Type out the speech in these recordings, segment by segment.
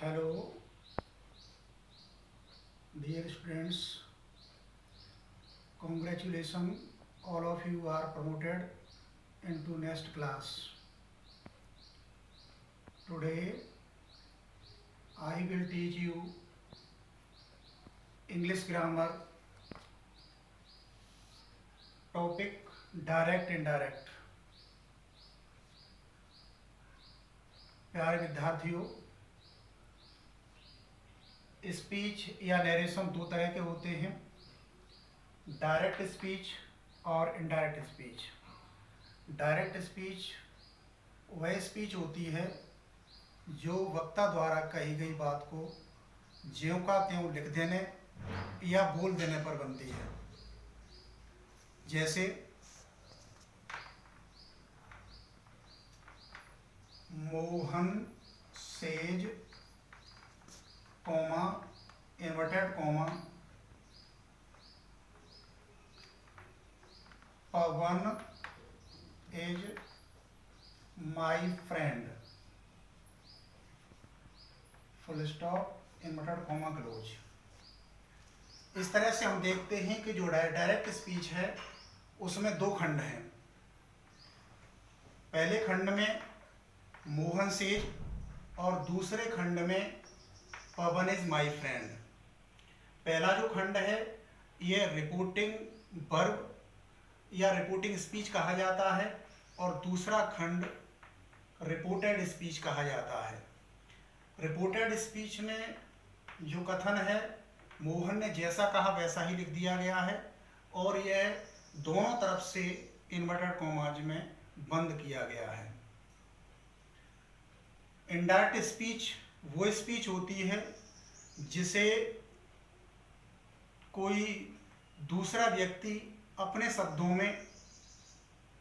Hello, dear students. Congratulations, all of you are promoted into next class. Today, I will teach you English grammar topic direct indirect. प्यारे विद्यार्थियों, speech या narration दो तरह के होते हैं, डायरेक्ट स्पीच और इनडायरेक्ट स्पीच। डायरेक्ट स्पीच वह स्पीच होती है जो वक्ता द्वारा कही गई बात को ज्यों का त्यों लिख देने या बोल देने पर बनती है। जैसे Mohan says comma inverted comma Pawan is my friend, full stop inverted comma close. इस तरह से हम देखते हैं कि जो डायरेक्ट स्पीच है उसमें दो खंड हैं। पहले खंड में मोहन सेज और दूसरे खंड में पवन इज माई फ्रेंड। पहला जो खंड है ये रिपोर्टिंग वर्ब या रिपोर्टिंग स्पीच कहा जाता है और दूसरा खंड रिपोर्टेड स्पीच कहा जाता है। रिपोर्टेड स्पीच में जो कथन है मोहन ने जैसा कहा वैसा ही लिख दिया गया है और यह दोनों तरफ से इन्वर्टेड कॉमाज में बंद किया गया है। इनडायरेक्ट स्पीच वो स्पीच होती है जिसे कोई दूसरा व्यक्ति अपने शब्दों में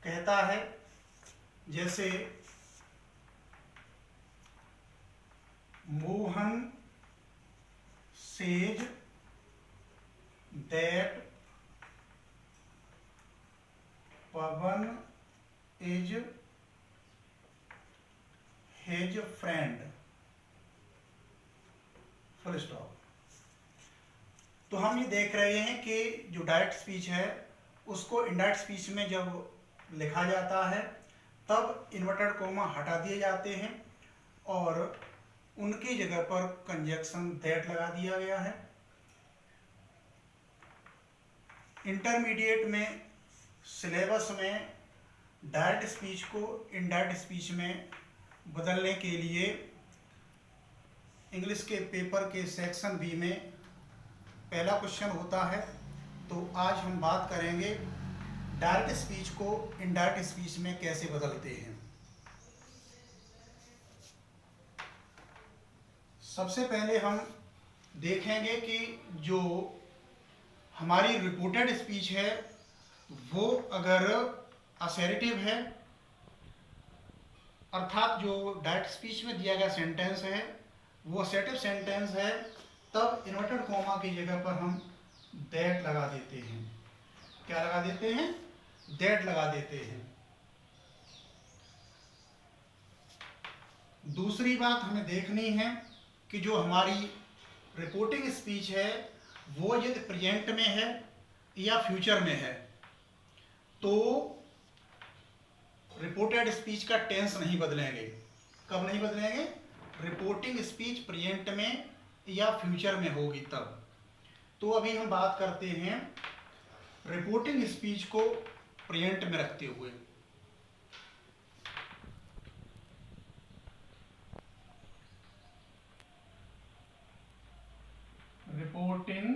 कहता है। जैसे Mohan says that Pawan is his friend, full stop. तो हम ये देख रहे हैं कि जो डायरेक्ट स्पीच है उसको इनडायरेक्ट स्पीच में जब लिखा जाता है तब इन्वर्टेड कॉमा हटा दिए जाते हैं और उनकी जगह पर कंजक्शन दैट लगा दिया गया है। इंटरमीडिएट में सिलेबस में डायरेक्ट स्पीच को इनडायरेक्ट स्पीच में बदलने के लिए इंग्लिश के पेपर के सेक्शन बी में पहला क्वेश्चन होता है। तो आज हम बात करेंगे डायरेक्ट स्पीच को इनडायरेक्ट स्पीच में कैसे बदलते हैं। सबसे पहले हम देखेंगे कि जो हमारी रिपोर्टेड स्पीच है वो अगर असर्टिव है, अर्थात जो डायरेक्ट स्पीच में दिया गया सेंटेंस है वो असर्टिव सेंटेंस है, तब इन्वर्टेड कॉमा की जगह पर हम दैट लगा देते हैं। क्या लगा देते हैं? दैट लगा देते हैं। दूसरी बात हमें देखनी है कि जो हमारी रिपोर्टिंग स्पीच है वो यदि प्रेजेंट में है या फ्यूचर में है तो रिपोर्टेड स्पीच का टेंस नहीं बदलेंगे। कब नहीं बदलेंगे? रिपोर्टिंग स्पीच प्रेजेंट में या फ्यूचर में होगी तब। तो अभी हम बात करते हैं रिपोर्टिंग स्पीच को प्रेजेंट में रखते हुए। Reporting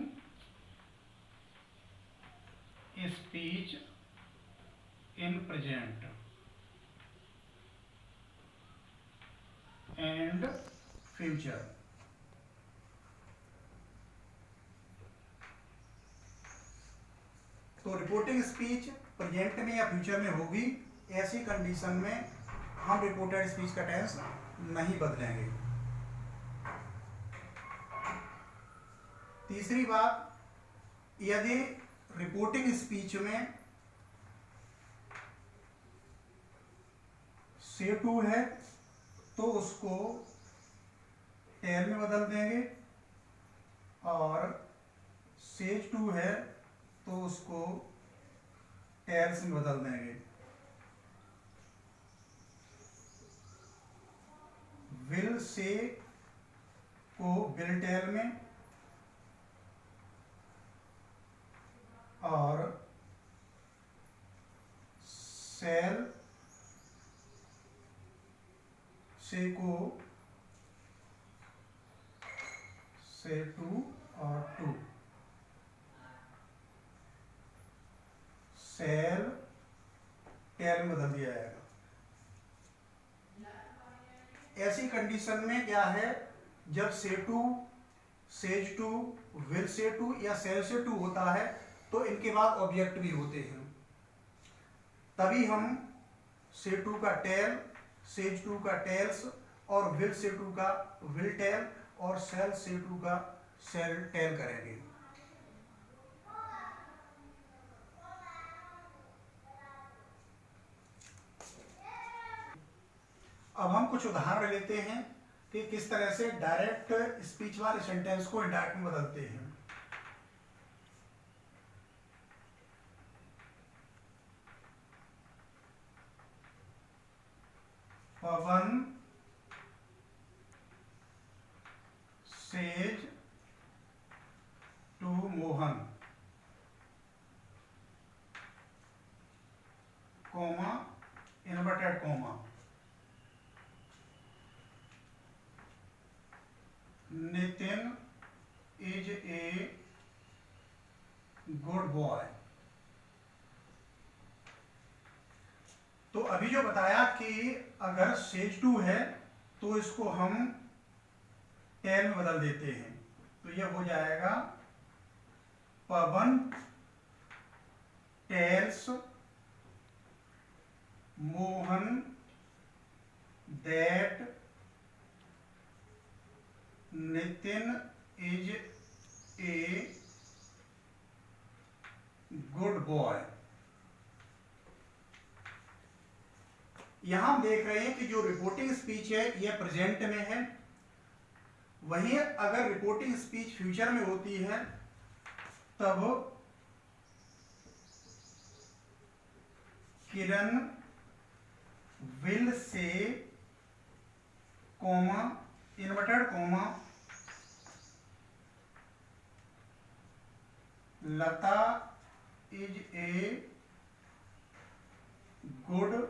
speech in present and future. तो रिपोर्टिंग स्पीच प्रेजेंट में या फ्यूचर में होगी, ऐसी कंडीशन में हम रिपोर्टेड स्पीच का टेंस नहीं बदलेंगे। तीसरी बात, यदि रिपोर्टिंग स्पीच में से टू है तो उसको टेल में बदल देंगे, और सेज टू है तो उसको टेल्स में बदल देंगे। विल से को विल टेल में, और सेल से को से टू और टू, सेल टेल में बदल दिया जाएगा। ऐसी कंडीशन में क्या है, जब say to, says to, will say to या सेल से टू होता है तो इनके बाद ऑब्जेक्ट भी होते हैं, तभी हम से टू का टेल, सेज टू का टेल्स, और विल से टू का विल टेल, और सेल से टू का सेल टेल करेंगे। अब हम कुछ उदाहरण लेते हैं कि किस तरह से डायरेक्ट स्पीच वाले सेंटेंस को इनडायरेक्ट में बदलते हैं। Pawan says to Mohan, comma, inverted comma, Nitin is a good boy. तो अभी जो बताया कि अगर सेज टू है तो इसको हम टेल में बदल देते हैं, तो यह हो जाएगा Pawan tells Mohan that Nitin is a good boy. यहां हम देख रहे हैं कि जो रिपोर्टिंग स्पीच है यह प्रेजेंट में है, वहीं अगर रिपोर्टिंग स्पीच फ्यूचर में होती है तब Kiran will say, comma, inverted comma, Lata is a good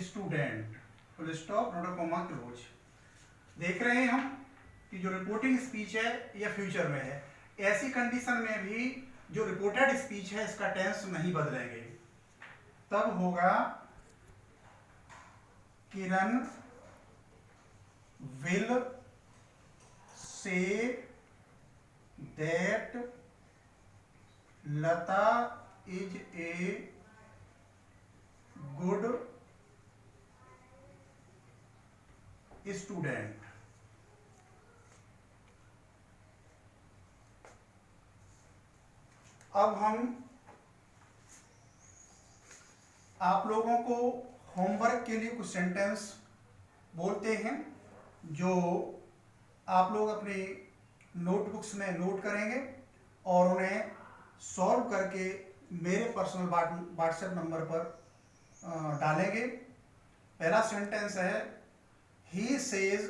student, full stop, note comma, close. देख रहे हैं हम कि जो रिपोर्टिंग स्पीच है यह फ्यूचर में है। ऐसी कंडीशन में भी जो रिपोर्टेड स्पीच है इसका टेंस नहीं बदलेंगे, तब होगा Kiran will say that Lata is a good student. अब हम आप लोगों को होमवर्क के लिए कुछ सेंटेंस बोलते हैं जो आप लोग अपनी नोटबुक्स में नोट करेंगे और उन्हें सॉल्व करके मेरे पर्सनल व्हाट्सएप नंबर पर डालेंगे। पहला सेंटेंस है he says,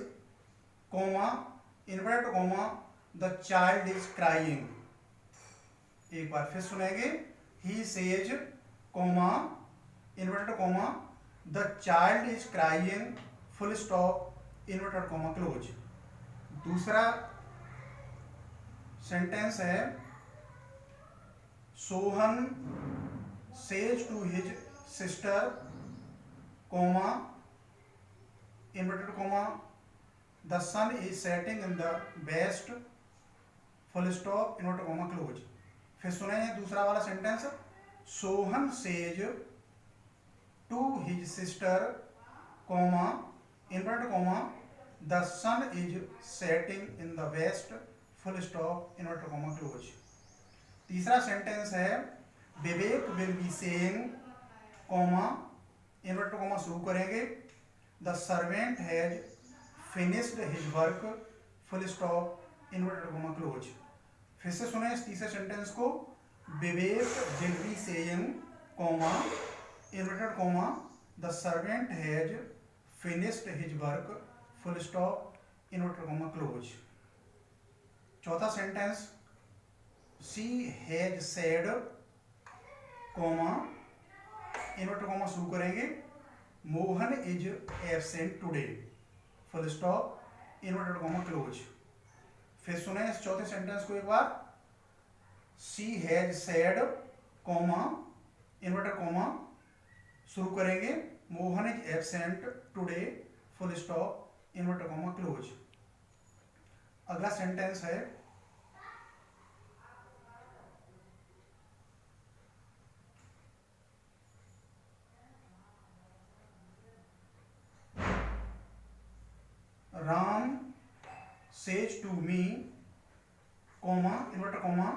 comma, inverted comma, the child is crying. एक बार फिर सुनेंगे, he says, comma, inverted comma, the child is crying, full stop, inverted comma, close. दूसरा सेंटेंस है Sohan says to his sister, comma, inverted comma, the sun is setting in the west, full stop, inverted comma, close. फिर सुनेंगे दूसरा वाला sentence, Sohan says to his sister, comma, inverted comma, the sun is setting in the west, full stop, inverted comma, close. तीसरा sentence है Vivek will be saying, comma, inverted comma शुरू करेंगे, the servant has finished his work full stop inverted comma close. फिर से सुने इस तीसरे sentence को, Vivek will be saying comma inverted comma the servant has finished his work full stop inverted comma close. चौथा sentence, she has said comma inverted comma शुरू करेंगे, Mohan is absent today full stop inverted comma close. फिर सुने इस चौथे sentence को एक बार, she has said comma inverted comma शुरू करेंगे, Mohan is absent today full stop inverted comma close. अगला सेंटेंस है, Ram says to me comma inverted comma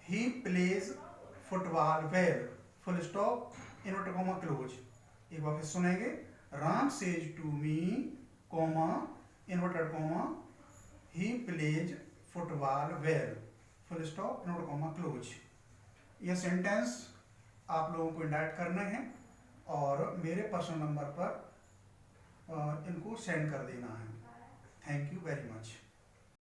he plays football well full stop inverted comma close. एक बार फिर सुनेंगे, Ram says to me comma inverted comma he plays football well full stop inverted comma close. ये sentence आप लोगों को इंडाइट करने हैं और मेरे पर्सनल नंबर पर इनको सेंड कर देना है। Thank you very much.